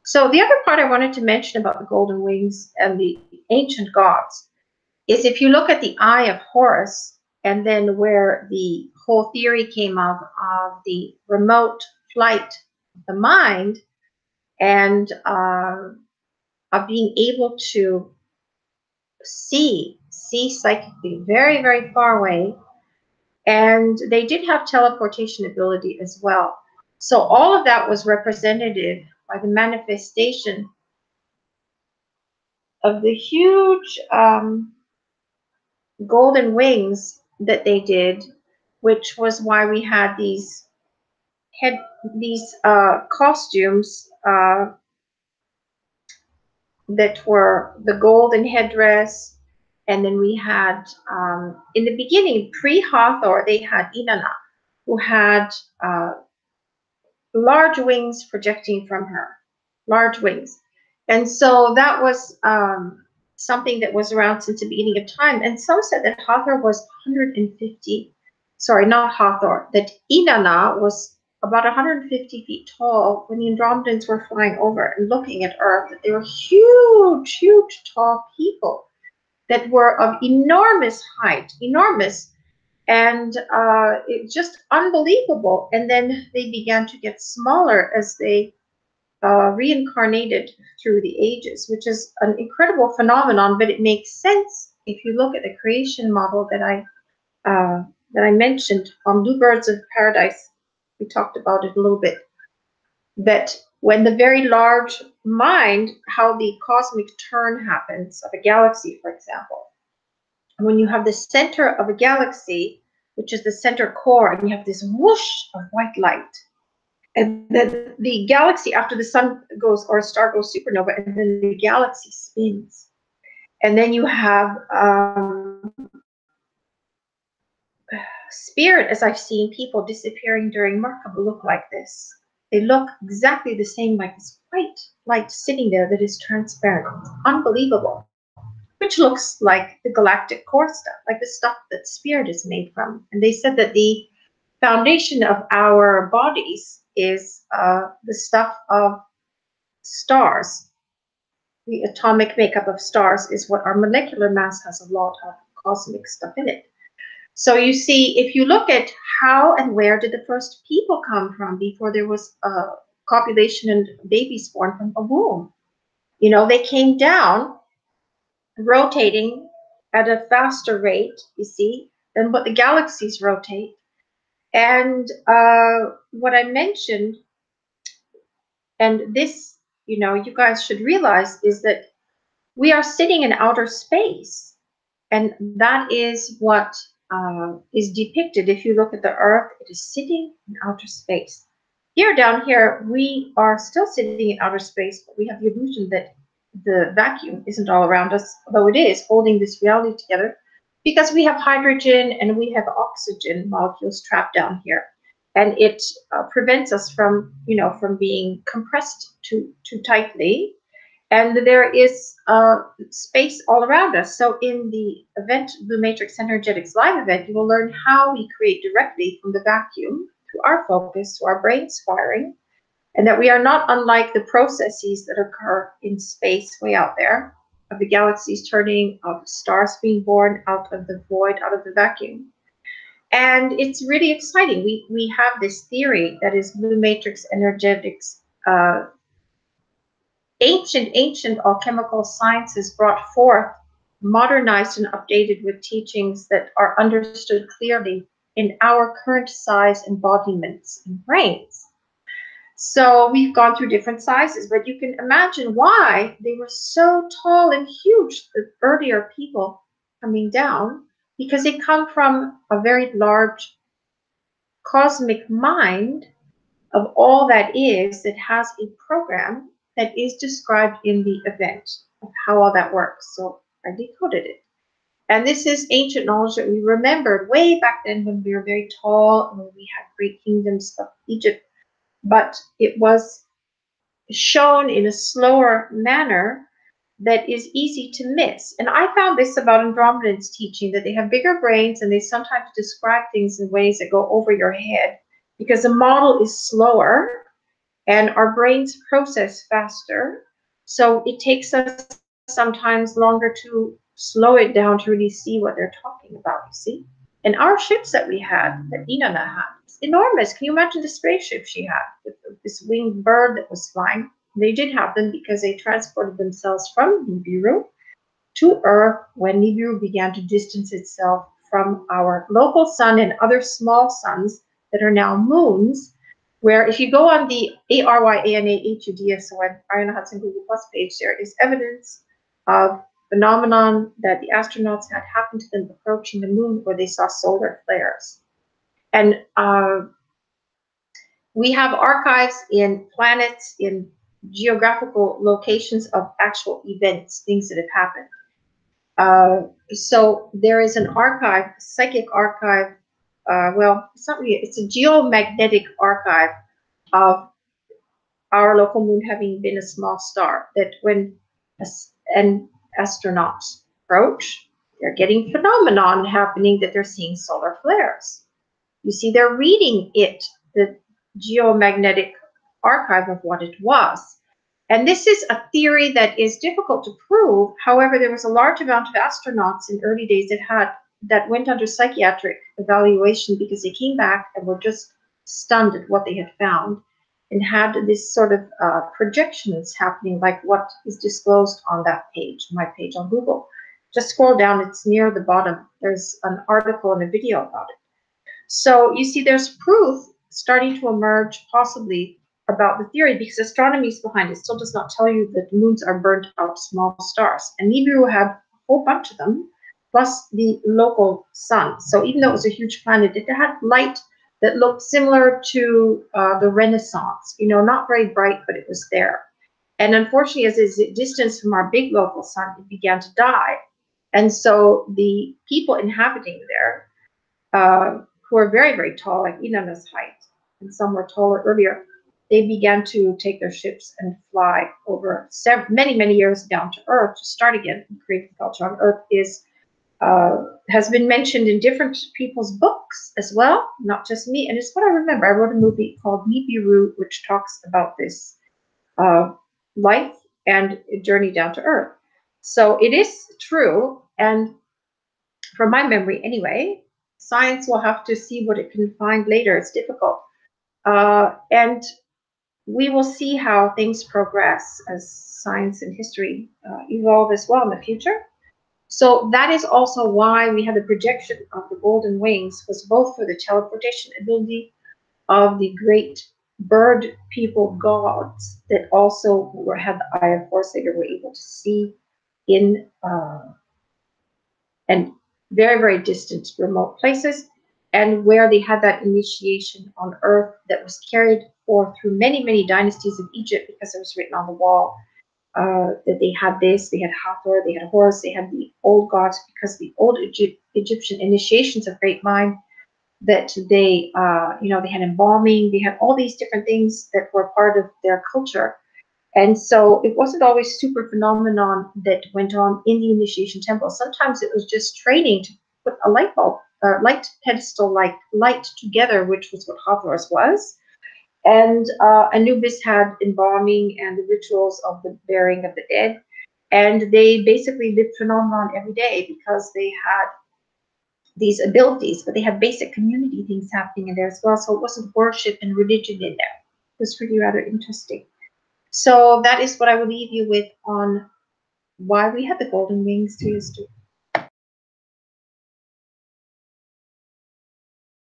So the other part I wanted to mention about the golden wings and the ancient gods is if you look at the Eye of Horus, and then where the whole theory came of the remote flight of the mind, and of being able to see psychically very, very far away. And they did have teleportation ability as well. So all of that was representative by the manifestation of the huge golden wings that they did, which was why we had head these costumes that were the golden headdress. And then we had, in the beginning, pre-Hathor, they had Inanna, who had large wings projecting from her, large wings. And so that was something that was around since the beginning of time. And some said that Hathor was 150, sorry, not Hathor, that Inanna was about 150 feet tall when the Andromedans were flying over and looking at Earth. That they were huge, huge, tall people that were of enormous height, enormous, and it's just unbelievable. And then they began to get smaller as they reincarnated through the ages, which is an incredible phenomenon. But it makes sense if you look at the creation model that I mentioned on Blue Birds of Paradise. We talked about it a little bit. That when the very large mind, how the cosmic turn happens of a galaxy, for example, when you have the center of a galaxy, which is the center core, and you have this whoosh of white light, and then the galaxy, after the sun goes, or a star goes supernova, and then the galaxy spins, and then you have spirit, as I've seen people disappearing during Merkaba look like this. They look exactly the same, like this white light sitting there that is transparent. It's unbelievable. Which looks like the galactic core stuff, like the stuff that spirit is made from. And they said that the foundation of our bodies is the stuff of stars. The atomic makeup of stars is what our molecular mass has a lot of cosmic stuff in it. So you see, if you look at how and where did the first people come from before there was a copulation and babies born from a womb, you know, they came down rotating at a faster rate, you see, than what the galaxies rotate. And what I mentioned, and this, you know, you guys should realize, is that we are sitting in outer space. And that is what is depicted. If you look at the Earth, it is sitting in outer space. Here, down here, we are still sitting in outer space, but we have the illusion that the vacuum isn't all around us, although it is holding this reality together, because we have hydrogen and we have oxygen molecules trapped down here, and it prevents us from, you know, from being compressed too tightly. And there is space all around us. So in the event, Blue Matrix Energetics live event, you will learn how we create directly from the vacuum to our focus, to our brains firing, and that we are not unlike the processes that occur in space way out there, of the galaxies turning, of stars being born out of the void, out of the vacuum. And it's really exciting. We have this theory that is Blue Matrix Energetics, ancient alchemical sciences brought forth, modernized and updated with teachings that are understood clearly in our current size embodiments and brains. So we've gone through different sizes, but you can imagine why they were so tall and huge, the earlier people coming down, because they come from a very large cosmic mind of all that is, that has a program that is described in the event of how all that works. So I decoded it. And this is ancient knowledge that we remembered way back then when we were very tall and when we had great kingdoms of Egypt. But it was shown in a slower manner that is easy to miss. And I found this about Andromedans teaching, that they have bigger brains and they sometimes describe things in ways that go over your head because the model is slower. and our brains process faster. So it takes us sometimes longer to slow it down to really see what they're talking about, you see. And our ships that we had, that Inanna had, it's enormous. Can you imagine the spaceship she had with this winged bird that was flying? They did have them because they transported themselves from Nibiru to Earth when Nibiru began to distance itself from our local sun and other small suns that are now moons, where if you go on the ARYANAHUDSON Ariana Hudson Google Plus page, there is evidence of phenomenon that the astronauts had happened to them approaching the moon where they saw solar flares. And we have archives in planets, in geographical locations of actual events, things that have happened. So there is an archive, psychic archive. Well, it's not really. It's a geomagnetic archive of our local moon having been a small star. That when an astronauts approach, they're getting phenomenon happening that they're seeing solar flares. You see, they're reading it, the geomagnetic archive of what it was. And this is a theory that is difficult to prove. However, there was a large amount of astronauts in early days that went under psychiatric evaluation because they came back and were just stunned at what they had found and had this sort of projections happening, like what is disclosed on that page, my page on Google. Just scroll down, it's near the bottom. There's an article and a video about it. So you see there's proof starting to emerge possibly about the theory, because astronomy is behind it. Still does not tell you that moons are burnt out small stars. And Nibiru had a whole bunch of them, plus the local sun. So even though it was a huge planet, it had light that looked similar to the Renaissance. You know, not very bright, but it was there. And unfortunately, as it distanced from our big local sun, it began to die. And so the people inhabiting there, who are very, very tall, like Inanna's height, and some were taller earlier, they began to take their ships and fly over many, many years down to Earth to start again. Creative culture on Earth has been mentioned in different people's books as well, not just me. And it's what I remember. I wrote a movie called Nibiru, which talks about this life and journey down to Earth. So it is true, and from my memory anyway, science will have to see what it can find later. It's difficult. And we will see how things progress as science and history evolve as well in the future. So that is also why we had the projection of the golden wings, was both for the teleportation ability of the great bird people gods that also had the eye of foresight, or were able to see in and very, very distant remote places, and where they had that initiation on Earth that was carried forth through many, many dynasties of Egypt, because it was written on the wall that they had this, they had Hathor, they had Horus, they had the old gods, because the old Egyptian initiations of great mind, that they, they had embalming, they had all these different things that were part of their culture. And so it wasn't always super phenomenon that went on in the initiation temple. Sometimes it was just training to put a light bulb, light pedestal, like light together, which was what Hathor's was. And Anubis had embalming and the rituals of the burying of the dead. And they basically lived phenomenon every day because they had these abilities, but they had basic community things happening in there as well. So it wasn't worship and religion in there. It was really rather interesting. So that is what I will leave you with on why we had the golden wings to